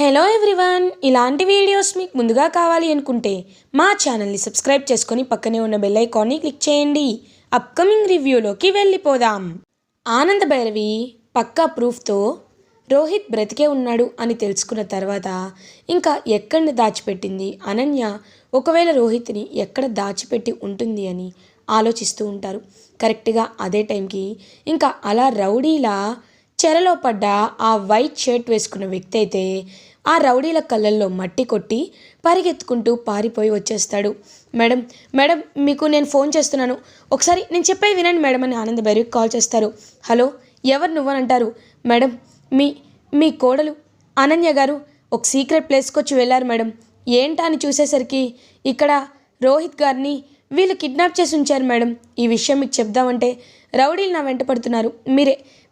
Hello everyone, ఇలాంటి videos మీకు ముందుగా కావాలి అనుకుంటే మా ఛానల్ని సబ్స్క్రైబ్ చేసుకొని పక్కనే ఉన్న బెల్ ఐకాన్ని క్లిక్ చేయండి. అప్కమింగ్ రివ్యూలోకి వెళ్ళిపోదాం. ఆనంద భైరవి పక్కా ప్రూఫ్తో రోహిత్ బ్రతికే ఉన్నాడు అని తెలుసుకున్న తర్వాత ఇంకా ఎక్కడిని దాచిపెట్టింది అనన్య, ఒకవేళ రోహిత్ని ఎక్కడ దాచిపెట్టి ఉంటుంది అని ఆలోచిస్తూ ఉంటారు. కరెక్ట్గా అదే టైంకి ఇంకా అలా రౌడీలా చెరలో పడ్డ ఆ వైట్ షర్ట్ వేసుకున్న వ్యక్తి అయితే ఆ రౌడీల కళ్ళల్లో మట్టి కొట్టి పరిగెత్తుకుంటూ పారిపోయి వచ్చేస్తాడు. మేడం మేడం మీకు నేను ఫోన్ చేస్తున్నాను, ఒకసారి నేను చెప్పేది వినండి మేడం అని ఆనంద భైరవికి కాల్ చేస్తారు. హలో, ఎవరు నువ్వని అంటారు. మేడం, మీ మీ కోడలు అనన్య గారు ఒక సీక్రెట్ ప్లేస్కి వచ్చి వెళ్ళారు మేడం. ఏంటా అని చూసేసరికి ఇక్కడ రోహిత్ గారిని వీళ్ళు కిడ్నాప్ చేసి ఉంచారు మేడం. ఈ విషయం మీకు చెప్దామంటే రౌడీలు నా వెంట పడుతున్నారు.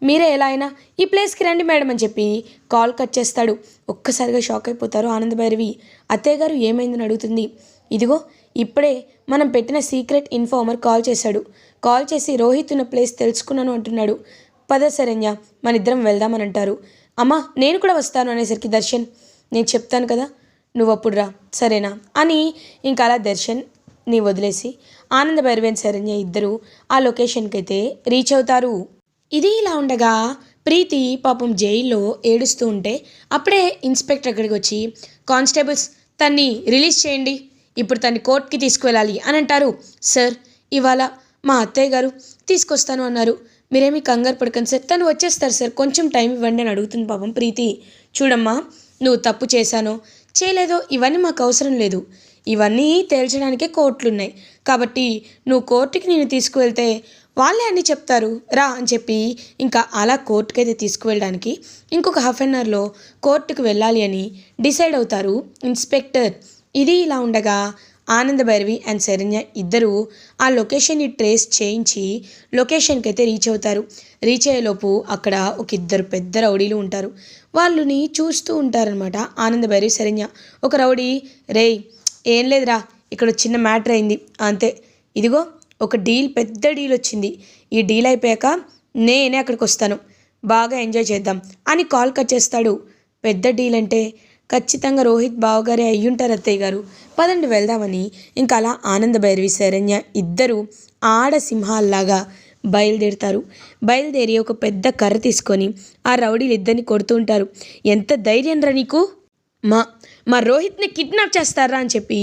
మీరే ఎలా అయినా ఈ ప్లేస్కి రండి మేడం అని చెప్పి కాల్ కట్ చేస్తాడు. ఒక్కసారిగా షాక్ అయిపోతారు ఆనంద భైరవి. అత్తయ్య గారు ఏమైందని అడుగుతుంది. ఇదిగో ఇప్పుడే మనం పెట్టిన సీక్రెట్ ఇన్ఫార్మర్ కాల్ చేశాడు. కాల్ చేసి రోహిత్ ఉన్న ప్లేస్ తెలుసుకున్నాను అంటున్నాడు. పద శరణ్య, మన ఇద్దరం వెళ్దామని అంటారు. అమ్మా నేను కూడా వస్తాను అనేసరికి దర్శన్, నేను చెప్తాను కదా నువ్వు అప్పుడు రా సరేనా అని ఇంకా అలా దర్శన్ని వదిలేసి ఆనంద భైరవి శరణ్య ఇద్దరు ఆ లొకేషన్కి అయితే రీచ్ అవుతారు. ఇది ఇలా ఉండగా ప్రీతి పాపం జైల్లో ఏడుస్తూ ఉంటే అప్పుడే ఇన్స్పెక్టర్ అక్కడికి వచ్చి, కానిస్టేబుల్స్ తన్ని రిలీజ్ చేయండి, ఇప్పుడు తన్ని కోర్టుకి తీసుకువెళ్ళాలి అని అంటారు. సార్, ఇవాళ మా అత్తయ్య గారు తీసుకొస్తాను అన్నారు, మీరేమీ కంగారు పడకండి సార్, తను వచ్చేస్తారు సార్, కొంచెం టైం ఇవ్వండి అని అడుగుతుంది పాపం ప్రీతి. చూడమ్మా, నువ్వు తప్పు చేశానో చేయలేదో ఇవన్నీ మాకు అవసరం లేదు, ఇవన్నీ తేల్చడానికే కోర్టులున్నాయి, కాబట్టి నువ్వు కోర్టుకి నేను తీసుకువెళ్తే వాళ్ళే అన్నీ చెప్తారు రా అని చెప్పి ఇంకా అలా కోర్టుకైతే తీసుకువెళ్ళడానికి ఇంకొక హాఫ్ అన్ అవర్లో కోర్టుకు వెళ్ళాలి అని డిసైడ్ అవుతారు ఇన్స్పెక్టర్. ఇది ఇలా ఉండగా ఆనంద భైరవి అండ్ శరణ్య ఇద్దరు ఆ లొకేషన్ని ట్రేస్ చేయించి లొకేషన్కి అయితే రీచ్ అవుతారు. రీచ్ అయ్యేలోపు అక్కడ ఒక ఇద్దరు పెద్ద రౌడీలు ఉంటారు. వాళ్ళని చూస్తూ ఉంటారనమాట ఆనంద భైరవి శరణ్య. ఒక రౌడీ, రేయ్ ఏం లేదురా, ఇక్కడ చిన్న మ్యాటర్ అయింది అంతే, ఇదిగో ఒక డీల్, పెద్ద డీల్ వచ్చింది, ఈ డీల్ అయిపోయాక నేనే అక్కడికి వస్తాను, బాగా ఎంజాయ్ చేద్దాం అని కాల్ కట్ చేస్తాడు. పెద్ద డీల్ అంటే ఖచ్చితంగా రోహిత్ బావగారే అయ్యుంటారు అత్తయ్య గారు, పదండి వెళ్దామని ఇంకా అలా ఆనంద భైరవి శరణ్య ఇద్దరు ఆడ సింహాల్లాగా బయలుదేరుతారు. బయలుదేరి ఒక పెద్ద కర్ర తీసుకొని ఆ రౌడీలు ఇద్దరిని కొడుతూ ఉంటారు. ఎంత ధైర్యం రా నీకు, మా మా రోహిత్ని కిడ్నాప్ చేస్తారా అని చెప్పి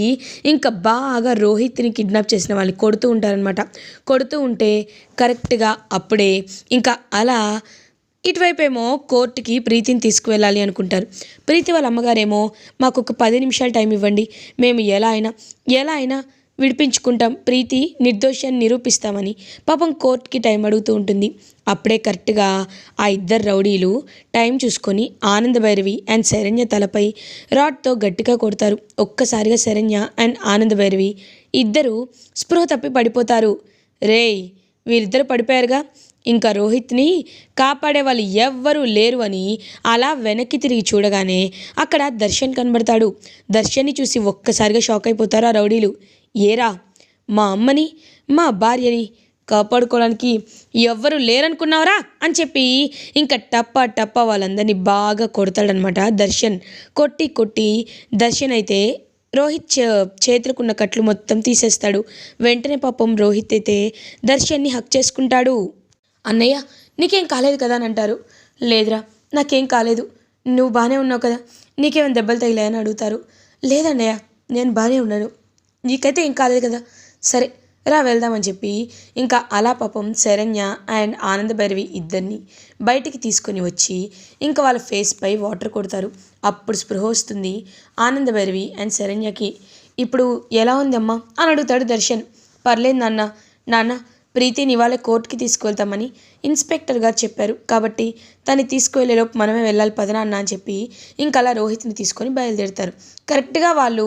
ఇంకా బాగా రోహిత్ని కిడ్నాప్ చేసిన వాళ్ళని కొడుతూ ఉంటారనమాట. కొడుతూ ఉంటే కరెక్ట్గా అప్పుడే ఇంకా అలా ఇటువైపేమో కోర్టుకి ప్రీతిని తీసుకువెళ్ళాలి అనుకుంటారు. ప్రీతి వాళ్ళ అమ్మగారేమో మాకు ఒక 10 నిమిషాలు టైం ఇవ్వండి, మేము ఎలా అయినా విడిపించుకుంటాం, ప్రీతి నిర్దోషి అని నిరూపిస్తామని పాపం కోర్టుకి టైం అడుగుతూ ఉంటుంది. అప్పుడే కరెక్ట్గా ఆ ఇద్దరు రౌడీలు టైం చూసుకొని ఆనంద భైరవి అండ్ శరణ్య తలపై రాడ్తో గట్టిగా కొడతారు. ఒక్కసారిగా శరణ్య అండ్ ఆనంద భైరవి ఇద్దరు స్పృహ తప్పి పడిపోతారు. రేయ్, వీరిద్దరు పడిపోయారుగా, ఇంకా రోహిత్ని కాపాడే వాళ్ళు ఎవ్వరూ లేరు అని అలా వెనక్కి తిరిగి చూడగానే అక్కడ దర్శన్ కనబడతాడు. దర్శన్ని చూసి ఒక్కసారిగా షాక్ అయిపోతారు ఆ రౌడీలు. ఏరా, మా అమ్మని మా భార్యని కాపాడుకోవడానికి ఎవ్వరూ లేరనుకున్నావరా అని చెప్పి ఇంకా టప్ప వాళ్ళందరినీ బాగా కొడతాడనమాట దర్శన్. కొట్టి దర్శన్ అయితే రోహిత్ చేతులకున్న కట్లు మొత్తం తీసేస్తాడు. వెంటనే పాపం రోహిత్ అయితే దర్శన్ని హక్ చేసుకుంటాడు. అన్నయ్య, నీకేం కాలేదు కదా అని అంటారు. లేదురా, నాకేం కాలేదు, నువ్వు బాగానే ఉన్నావు కదా, నీకేమైనా దెబ్బలు తగిలాయని అడుగుతారు. లేదన్నయ్య, నేను బాగానే ఉన్నాను, నీకైతే ఏం కాలేదు కదా, సరే రా వెళ్దామని చెప్పి ఇంకా అలా పాపం శరణ్య అండ్ ఆనంద భైరవి ఇద్దరిని బయటికి తీసుకొని వచ్చి ఇంకా వాళ్ళ ఫేస్పై వాటర్ కొడతారు. అప్పుడు స్పృహ వస్తుంది ఆనంద భైరవి అండ్ శరణ్యకి. ఇప్పుడు ఎలా ఉంది అమ్మా అని అడుగుతాడు దర్శన్. పర్లేదు నాన్న, ప్రీతిని ఇవాళ కోర్టుకి తీసుకువెళ్తామని ఇన్స్పెక్టర్ గారు చెప్పారు, కాబట్టి తను తీసుకువెళ్ళేలోపు మనమే వెళ్ళాలి పదనా అన్న అని చెప్పి ఇంకా అలా రోహిత్ని తీసుకొని బయలుదేరుతారు. కరెక్ట్గా వాళ్ళు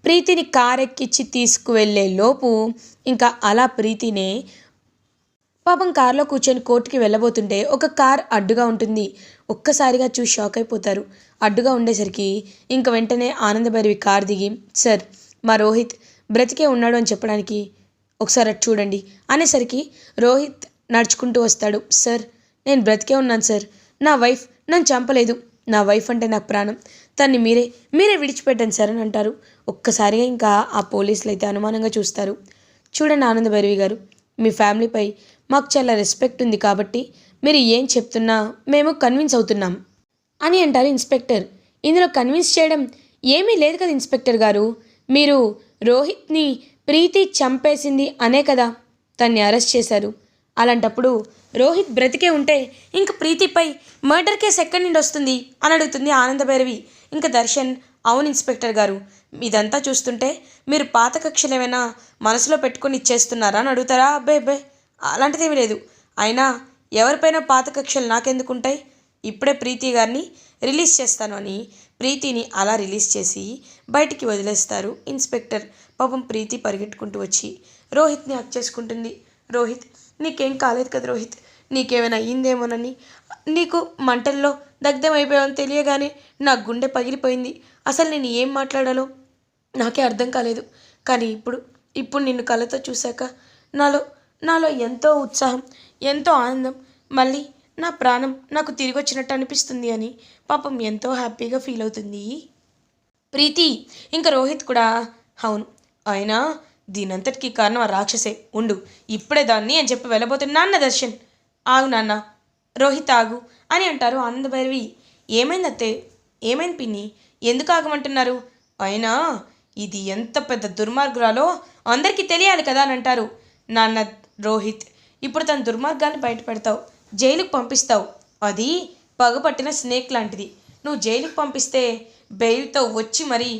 ప్రీతిని కారెక్కిచ్చి తీసుకువెళ్ళే లోపు ఇంకా అలా ప్రీతినే పాపం కారులో కూర్చొని కోర్టుకి వెళ్ళబోతుంటే ఒక కార్ అడ్డుగా ఉంటుంది. ఒక్కసారిగా చూసి షాక్ అయిపోతారు. అడ్డుగా ఉండేసరికి ఇంకా వెంటనే ఆనంద భైరవి కార్ దిగి, సార్, మా రోహిత్ బ్రతికే ఉన్నాడు అని చెప్పడానికి ఒకసారి అటు చూడండి అనేసరికి రోహిత్ నడుచుకుంటూ వస్తాడు. సార్, నేను బ్రతికే ఉన్నాను సార్, నా వైఫ్ నన్ను చంపలేదు, నా వైఫ్ అంటే నాకు ప్రాణం, తన్ని మీరే విడిచిపెట్టండి సార్ అని అంటారు. ఒక్కసారిగా ఇంకా ఆ పోలీసులు అయితే అనుమానంగా చూస్తారు. చూడండి ఆనంద భైరవి గారు, మీ ఫ్యామిలీపై మాకు చాలా రెస్పెక్ట్ ఉంది కాబట్టి మీరు ఏం చెప్తున్నా మేము కన్విన్స్ అవుతున్నాం అని అంటారు ఇన్స్పెక్టర్. ఇందులో కన్విన్స్ చేయడం ఏమీ లేదు కదా ఇన్స్పెక్టర్ గారు, మీరు రోహిత్ని ప్రీతి చంపేసింది అనే కదా తన్ని అరెస్ట్ చేశారు. అలాంటప్పుడు రోహిత్ బ్రతికే ఉంటే ఇంక ప్రీతిపై మర్డర్ కేసు ఎక్కడి నుండి వస్తుంది అని అడుగుతుంది ఆనంద భైరవి. ఇంకా దర్శన్, అవును ఇన్స్పెక్టర్ గారు, ఇదంతా చూస్తుంటే మీరు పాత కక్షలు ఏమైనా మనసులో పెట్టుకొని ఇచ్చేస్తున్నారా అని అడుగుతారా? అబ్బే అలాంటిదేమీ లేదు. అయినా ఎవరిపైనా పాత కక్షలు నాకెందుకుంటాయి, ఇప్పుడే ప్రీతి గారిని రిలీజ్ చేస్తాను అని ప్రీతిని అలా రిలీజ్ చేసి బయటికి వదిలేస్తారు ఇన్స్పెక్టర్. పాపం ప్రీతి పరిగెట్టుకుంటూ వచ్చి రోహిత్ని హక్ చేసుకుంటుంది. రోహిత్, నీకేం కాలేదు కదా రోహిత్, నీకేమైనా అయ్యిందేమోనని, నీకు మంటల్లో దగ్ధమైపోయావని తెలియగానే నా గుండె పగిలిపోయింది. అసలు నేను ఏం మాట్లాడాలో నాకే అర్థం కాలేదు. కానీ ఇప్పుడు నిన్ను కళ్ళతో చూశాక నాలో ఎంతో ఉత్సాహం, ఎంతో ఆనందం, మళ్ళీ నా ప్రాణం నాకు తిరిగి వచ్చినట్టు అనిపిస్తుంది అని పాపం ఎంతో హ్యాపీగా ఫీల్ అవుతుంది ప్రీతి. ఇంకా రోహిత్ కూడా, అవును అయినా దీనంతటికీ కారణం ఆ రాక్షసే, ఉండు ఇప్పుడే దాన్ని అని చెప్పి వెళ్ళబోతున్నా. నాన్న దర్శన్, ఆగు నాన్న, రోహిత్ ఆగు అని అంటారు ఆనంద భైరవి. ఏమైంది అత్తే, ఏమైంది పిన్ని, ఎందుకు ఆగమంటున్నారు? అయినా ఇది ఎంత పెద్ద దుర్మార్గురాలో అందరికీ తెలియాలి కదా అని అంటారు. నాన్న రోహిత్, ఇప్పుడు తన దుర్మార్గాన్ని బయటపెడతావు, జైలుకు పంపిస్తావు, అది పగపట్టిన స్నేక్ లాంటిది. నువ్వు జైలుకు పంపిస్తే బెయిల్తో వచ్చి మరి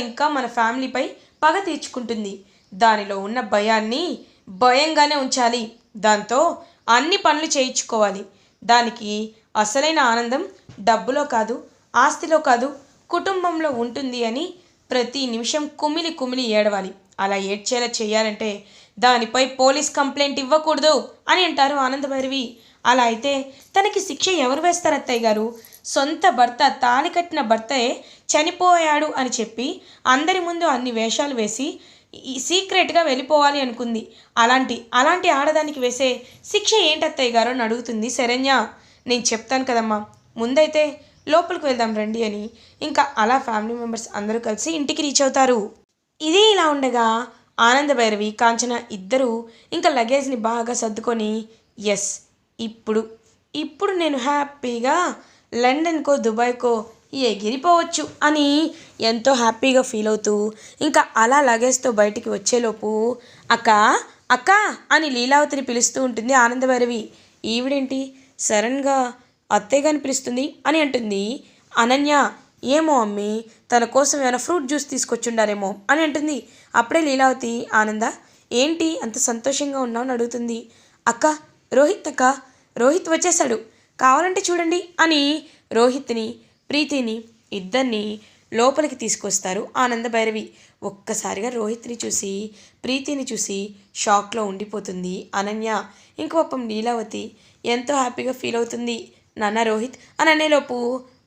ఇంకా మన ఫ్యామిలీపై పగ తీర్చుకుంటుంది. దానిలో ఉన్న భయాన్ని భయంగానే ఉంచాలి, దాంతో అన్ని పనులు చేయించుకోవాలి. దానికి అసలైన ఆనందం డబ్బులో కాదు, ఆస్తిలో కాదు, కుటుంబంలో ఉంటుంది అని ప్రతి నిమిషం కుమిలి ఏడవాలి. అలా ఏడ్చేలా చేయాలంటే దానిపై పోలీస్ కంప్లైంట్ ఇవ్వకూడదు అని అంటారు ఆనంద భైరవి. అలా అయితే తనకి శిక్ష ఎవరు వేస్తారు అత్తయ్య గారు? సొంత భర్త, తాళి కట్టిన భర్తే చనిపోయాడు అని చెప్పి అందరి ముందు అన్ని వేషాలు వేసి సీక్రెట్గా వెళ్ళిపోవాలి అనుకుంది. అలాంటి ఆడదానికి వేసే శిక్ష ఏంటత్తయ్య గారు అని అడుగుతుంది శరణ్య. నేను చెప్తాను కదమ్మా, ముందైతే లోపలికి వెళ్దాం రండి అని ఇంకా అలా ఫ్యామిలీ మెంబర్స్ అందరూ కలిసి ఇంటికి రీచ్ అవుతారు. ఇది ఇలా ఉండగా ఆనంద భైరవి, కాంచన ఇద్దరూ ఇంకా లగేజ్ని బాగా సర్దుకొని, ఎస్ ఇప్పుడు నేను హ్యాపీగా లండన్కో దుబాయ్కో ఎగిరిపోవచ్చు అని ఎంతో హ్యాపీగా ఫీల్ అవుతూ ఇంకా అలా లగేజ్తో బయటికి వచ్చేలోపు అక్క అని లీలావతిని పిలుస్తూ ఉంటుంది ఆనంద భైరవి. ఈవిడేంటి సడన్గా అత్తయ్య గారిని పిలుస్తుంది అని అంటుంది అనన్య. ఏమో అమ్మి, తన కోసం ఏమైనా ఫ్రూట్ జ్యూస్ తీసుకొచ్చుండారేమో అని అంటుంది. అప్పుడే లీలావతి, ఆనంద ఏంటి అంత సంతోషంగా ఉన్నావు అని అడుగుతుంది. రోహిత్ వచ్చేసాడు, కావాలంటే చూడండి అని రోహిత్ని, ప్రీతిని ఇద్దరిని లోపలికి తీసుకొస్తారు ఆనంద భైరవి. ఒక్కసారిగా రోహిత్ని చూసి ప్రీతిని చూసి షాక్లో ఉండిపోతుంది అనన్య. ఇంక పాపం లీలావతి ఎంతో హ్యాపీగా ఫీల్ అవుతుంది. నాన్న రోహిత్ అని అనేలోపు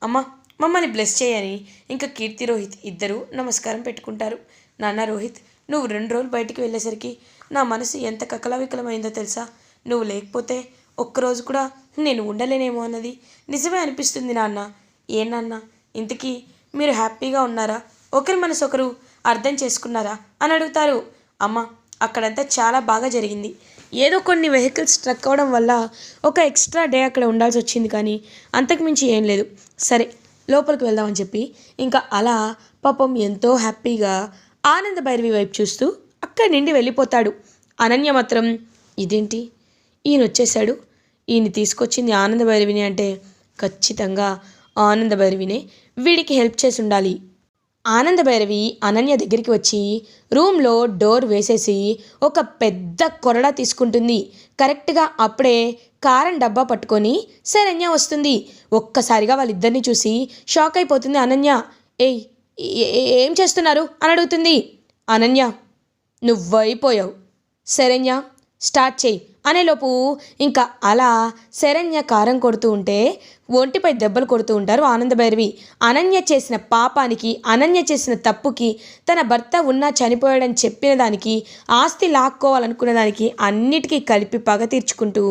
అమ్మ మమ్మల్ని బ్లెస్ చేయని ఇంకా కీర్తి రోహిత్ ఇద్దరు నమస్కారం పెట్టుకుంటారు. నాన్న రోహిత్, నువ్వు 2 రోజులు బయటికి వెళ్ళేసరికి నా మనసు ఎంత కకలవికలమైందో తెలుసా? నువ్వు లేకపోతే ఒక్కరోజు కూడా నేను ఉండలేనేమో అన్నది నిజమే అనిపిస్తుంది నాన్న. ఏ నాన్న, ఇంతకీ మీరు హ్యాపీగా ఉన్నారా? ఒకరి మనసు ఒకరు అర్థం చేసుకున్నారా అని అడుగుతారు. అమ్మ, అక్కడంతా చాలా బాగా జరిగింది. ఏదో కొన్ని వెహికల్స్ ట్రక్ అవ్వడం వల్ల ఒక ఎక్స్ట్రా డే అక్కడ ఉండాల్సి వచ్చింది, కానీ అంతకుమించి ఏం లేదు. సరే లోపలికి వెళ్దామని చెప్పి ఇంకా అలా పాపం ఎంతో హ్యాపీగా ఆనంద భైరవి వైపు చూస్తూ అక్కడి నుండి వెళ్ళిపోతాడు. అనన్య మాత్రం, ఇదేంటి ఈయన వచ్చేసాడు, ఈయన తీసుకొచ్చింది ఆనంద భైరవిని అంటే ఖచ్చితంగా ఆనంద భైరవినే వీడికి హెల్ప్ చేసి ఉండాలి. ఆనంద భైరవి అనన్య దగ్గరికి వచ్చి రూమ్లో డోర్ వేసేసి ఒక పెద్ద కొరడా తీసుకుంటుంది. కరెక్ట్గా అప్పుడే కారం డబ్బా పట్టుకొని శరణ్య వస్తుంది. ఒక్కసారిగా వాళ్ళిద్దరిని చూసి షాక్ అయిపోతుంది అనన్య. ఏయ్ ఏం చేస్తున్నారు అని అడుగుతుంది. అనన్య, నువ్వైపోయావు. శరణ్య, స్టార్ట్ చేయి అనేలోపు ఇంకా అలా శరణ్య కారం కొడుతూ ఉంటే ఒంటిపై దెబ్బలు కొడుతూ ఉంటారు ఆనందభైరవి. అనన్య చేసిన పాపానికి, అనన్య చేసిన తప్పుకి, తన భర్త ఉన్నా చనిపోయాడని చెప్పిన దానికి, ఆస్తి లాక్కోవాలనుకున్న దానికి అన్నిటికీ కలిపి పగ తీర్చుకుంటూ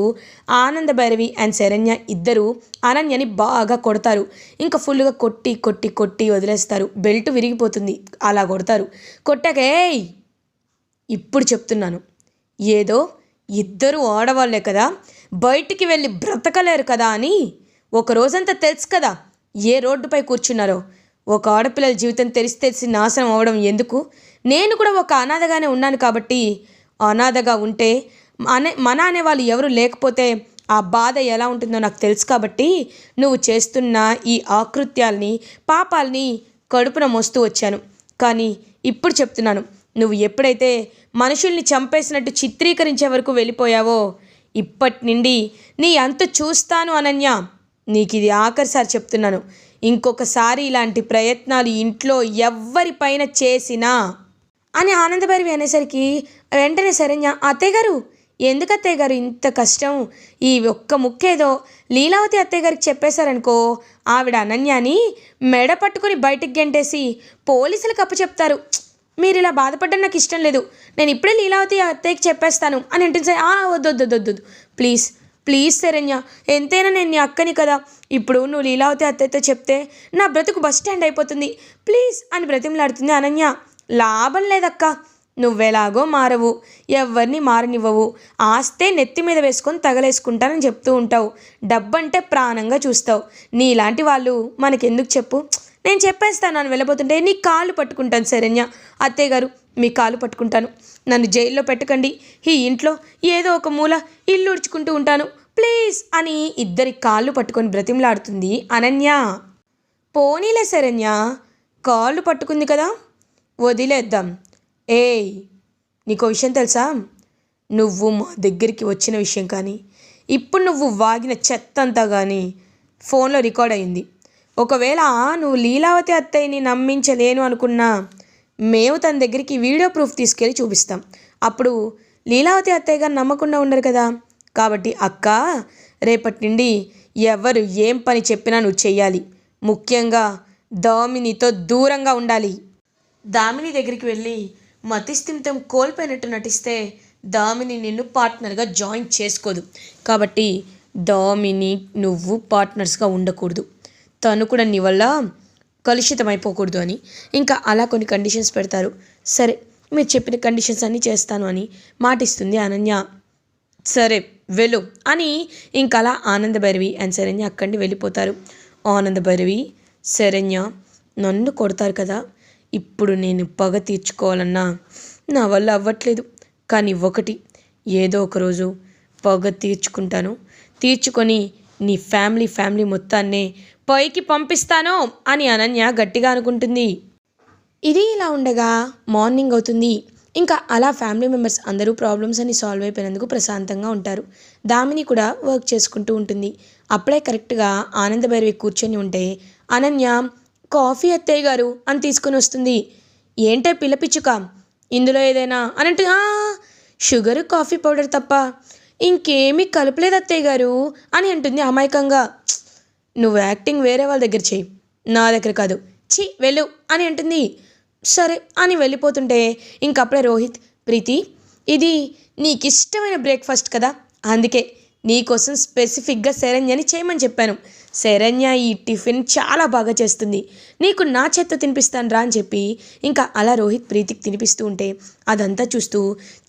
ఆనందభైరవి అండ్ శరణ్య ఇద్దరు అనన్యని బాగా కొడతారు. ఇంకా ఫుల్గా కొట్టి కొట్టి కొట్టి వదిలేస్తారు. బెల్ట్ విరిగిపోతుంది, అలా కొడతారు. కొట్టాకే ఇప్పుడు చెప్తున్నాను, ఏదో ఇద్దరు ఆడవాళ్లే కదా, బయటికి వెళ్ళి బ్రతకలేరు కదా అని ఒక రోజంతా తెలుసు కదా ఏ రోడ్డుపై కూర్చున్నారో. ఒక ఆడపిల్లల జీవితం తెలిసి నాశనం అవ్వడం ఎందుకు? నేను కూడా ఒక అనాథగానే ఉన్నాను కాబట్టి, అనాథగా ఉంటే మన అనేవాళ్ళు ఎవరు లేకపోతే ఆ బాధ ఎలా ఉంటుందో నాకు తెలుసు కాబట్టి నువ్వు చేస్తున్న ఈ ఆకృత్యాల్ని, పాపాలని కడుపున మోస్తూ వచ్చాను. కానీ ఇప్పుడు చెప్తున్నాను, నువ్వు ఎప్పుడైతే మనుషుల్ని చంపేసినట్టు చిత్రీకరించే వరకు వెళ్ళిపోయావో, ఇప్పటి నుండి నీ అంతు చూస్తాను అనన్య. నీకు ఇది ఆఖరిసారి చెప్తున్నాను. ఇంకొకసారి ఇలాంటి ప్రయత్నాలు ఇంట్లో ఎవ్వరిపైన చేసినా అని ఆనందభైరవి అనేసరికి వెంటనే శరణ్య, అత్తయ్య గారు ఎందుకు అత్తయ్య గారు ఇంత కష్టం? ఈ ఒక్క ముక్కేదో లీలావతి అత్తయ్య గారికి చెప్పేశారనుకో, ఆవిడ అనన్యాని మెడ పట్టుకుని బయటికి గెంటేసి పోలీసులకు అప్పచెప్తారు. మీరు ఇలా బాధపడ్డం నాకు ఇష్టం లేదు. నేను ఇప్పుడే లీలావతి అత్తయ్యకి చెప్పేస్తాను అని అంటుంది. సరే వద్దు ప్లీజ్ ప్లీజ్ శరణ్య, ఎంతైనా నేను నీ అక్కని కదా. ఇప్పుడు నువ్వు లీలావతి అత్తయ్యతో చెప్తే నా బ్రతుకు బస్ స్టాండ్ అయిపోతుంది. ప్లీజ్ అని బ్రతిమలాడుతుంది అనన్య. లాభం లేదక్క, నువ్వెలాగో మారవు, ఎవరిని మారనివ్వవు, ఆస్తే నెత్తి మీద వేసుకొని తగలేసుకుంటానని చెప్తూ ఉంటావు, డబ్బంటే ప్రాణంగా చూస్తావు. నీలాంటి వాళ్ళు మనకెందుకు చెప్పు? నేను చెప్పేస్తాను అని వెళ్ళబోతుంటే నీ కాళ్ళు పట్టుకుంటాను శరణ్య. అత్తయ్య గారు మీ కాళ్ళు పట్టుకుంటాను, నన్ను జైల్లో పెట్టకండి, ఈ ఇంట్లో ఏదో ఒక మూల ఇల్లు ఉడుచుకుంటూ ఉంటాను ప్లీజ్ అని ఇద్దరి కాళ్ళు పట్టుకొని బ్రతిమలాడుతుంది అనన్య. పోనీలే శరణ్య, కాళ్ళు పట్టుకుంది కదా, వదిలేద్దాం. ఏయ్ నీకో విషయం తెలుసా? నువ్వు మా దగ్గరికి వచ్చిన విషయం కానీ, ఇప్పుడు నువ్వు వాగిన చెత్త అంతా కానీ ఫోన్లో రికార్డ్ అయింది. ఒకవేళ నువ్వు లీలావతి అత్తయ్యని నమ్మించలేను అనుకున్నా, మేము తన దగ్గరికి వీడియో ప్రూఫ్ తీసుకెళ్ళి చూపిస్తాం. అప్పుడు లీలావతి అత్తయ్య గారు నమ్మకుండా ఉండరు కదా. కాబట్టి అక్క, రేపటి నుండి ఎవరు ఏం పని చెప్పినా నువ్వు చెయ్యాలి. ముఖ్యంగా దామినితో దూరంగా ఉండాలి. దామిని దగ్గరికి వెళ్ళి మతిస్థిమితం కోల్పోయినట్టు నటిస్తే దామిని నిన్ను పార్ట్నర్గా జాయిన్ చేసుకోదు. కాబట్టి దామిని నువ్వు పార్ట్నర్స్గా ఉండకూడదు, తను కూడా నీ వల్ల కలుషితం అయిపోకూడదు అని ఇంకా అలా కొన్ని కండిషన్స్ పెడతారు. సరే మీరు చెప్పిన కండిషన్స్ అన్నీ చేస్తాను అని మాటిస్తుంది అనన్య. సరే వెళ్ళు అని ఇంకా అలా ఆనందభైరవి అండ్ శరణ్య అక్కడి నుండి వెళ్ళిపోతారు. ఆనందభైరవి, శరణ్య నన్ను కొడతారు కదా, ఇప్పుడు నేను పగ తీర్చుకోవాలన్నా నా వల్ల అవ్వట్లేదు. కానీ ఒకటి, ఏదో ఒకరోజు పగ తీర్చుకొని నీ ఫ్యామిలీ మొత్తాన్నే పైకి పంపిస్తాను అని అనన్య గట్టిగా అనుకుంటుంది. ఇది ఇలా ఉండగా మార్నింగ్ అవుతుంది. ఇంకా అలా ఫ్యామిలీ మెంబర్స్ అందరూ ప్రాబ్లమ్స్ అన్ని సాల్వ్ అయిపోయినందుకు ప్రశాంతంగా ఉంటారు. దామిని కూడా వర్క్ చేసుకుంటూ ఉంటుంది. అప్పుడే కరెక్ట్గా ఆనందభైరవి కూర్చొని ఉంటే అనన్య, కాఫీ అత్తయ్య గారు అని తీసుకుని వస్తుంది. ఏంటే పిల్లపిచ్చుక, ఇందులో ఏదైనా అని అంటే, షుగరు కాఫీ పౌడర్ తప్ప ఇంకేమీ కలపలేదు అత్తయ్య గారు అని అంటుంది అమాయకంగా. నువ్వు యాక్టింగ్ వేరే వాళ్ళ దగ్గర చెయ్యి, నా దగ్గర కాదు, ఛీ వెళ్ళు అని అంటుంది. సరే అని వెళ్ళిపోతుంటే ఇంకప్పుడే రోహిత్, ప్రీతి ఇది నీకు ఇష్టమైన బ్రేక్ఫాస్ట్ కదా, అందుకే నీకోసం స్పెసిఫిక్గా శరణ్యని చేయమని చెప్పాను. శరణ్య ఈ టిఫిన్ చాలా బాగా చేస్తుంది, నీకు నా చేత్తో తినిపిస్తాను రా అని చెప్పి ఇంకా అలా రోహిత్ ప్రీతికి తినిపిస్తూ ఉంటే అదంతా చూస్తూ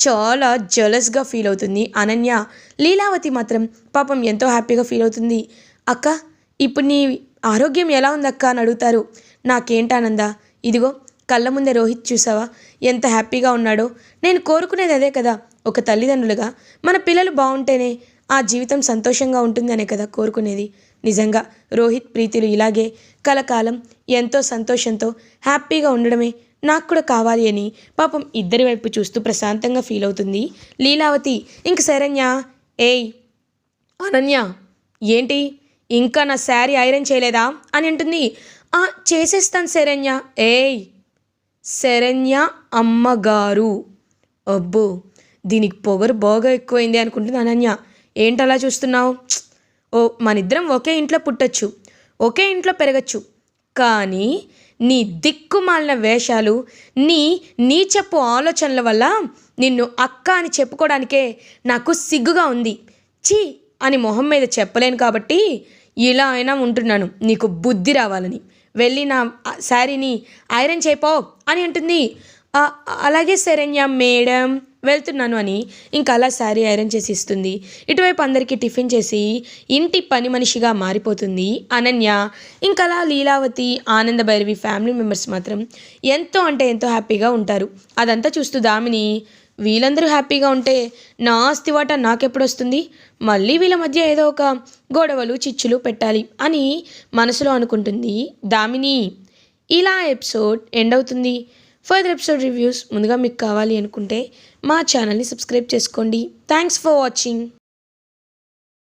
చాలా జలస్గా ఫీల్ అవుతుంది అనన్య. లీలావతి మాత్రం పాపం ఎంతో హ్యాపీగా ఫీల్ అవుతుంది. అక్క ఇప్పుడు నీ ఆరోగ్యం ఎలా ఉందక్క అని అడుగుతారు. నాకేంటానందా, ఇదిగో కళ్ళ ముందే రోహిత్ చూసావా ఎంత హ్యాపీగా ఉన్నాడో. నేను కోరుకునేది అదే కదా, ఒక తల్లిదండ్రులుగా మన పిల్లలు బాగుంటేనే ఆ జీవితం సంతోషంగా ఉంటుంది అనే కదా కోరుకునేది. నిజంగా రోహిత్ ప్రీతిలు ఇలాగే కలకాలం ఎంతో సంతోషంతో హ్యాపీగా ఉండడమే నాకు కూడా కావాలి అని పాపం ఇద్దరి వైపు చూస్తూ ప్రశాంతంగా ఫీల్ అవుతుంది లీలావతి. ఇంక శరణ్య, ఏయ్ అనన్య ఏంటి ఇంకా నా శారీ ఐరన్ చేయలేదా అని అంటుంది. చేసేస్తాను శరణ్య. ఏయ్ శరణ్య అమ్మగారు, అబ్బో దీనికి పొగరు బాగా ఎక్కువైంది అనుకుంటుంది అనన్య. ఏంటలా చూస్తున్నావు? మనిద్దరం ఒకే ఇంట్లో పుట్టచ్చు, ఒకే ఇంట్లో పెరగచ్చు, కానీ నీ దిక్కుమాలిన వేషాలు, నీ నీచపు ఆలోచనల వల్ల నిన్ను అక్క అని చెప్పుకోవడానికే నాకు సిగ్గుగా ఉంది. ఛీ అని మొహం మీద చెప్పలేను కాబట్టి ఇలా అయినా ఉంటున్నాను నీకు బుద్ధి రావాలని. వెళ్ళి నా శారీని ఐరన్ చేయిపో అని అంటుంది. అలాగే శరణ్య మేడం వెళ్తున్నాను అని ఇంకా అలా శారీ ఐరన్ చేసి ఇస్తుంది. ఇటువైపు అందరికీ టిఫిన్ చేసి ఇంటి పని మనిషిగా మారిపోతుంది అనన్య. ఇంకా అలా లీలావతి, ఆనంద భైరవి ఫ్యామిలీ మెంబర్స్ మాత్రం ఎంతో అంటే ఎంతో హ్యాపీగా ఉంటారు. అదంతా చూస్తూ దామిని, వీళ్ళందరూ హ్యాపీగా ఉంటే నా ఆస్తి వాటా నాకెప్పుడు వస్తుంది? మళ్ళీ వీళ్ళ మధ్య ఏదో ఒక గొడవలు చిచ్చులు పెట్టాలి అని మనసులో అనుకుంటుంది దామిని. ఇలా ఎపిసోడ్ ఎండ్ అవుతుంది. ఫర్దర్ ఎపిసోడ్ రివ్యూస్ ముందుగా మీకు కావాలి అనుకుంటే మా ఛానల్ని సబ్స్క్రైబ్ చేసుకోండి. Thanks for watching.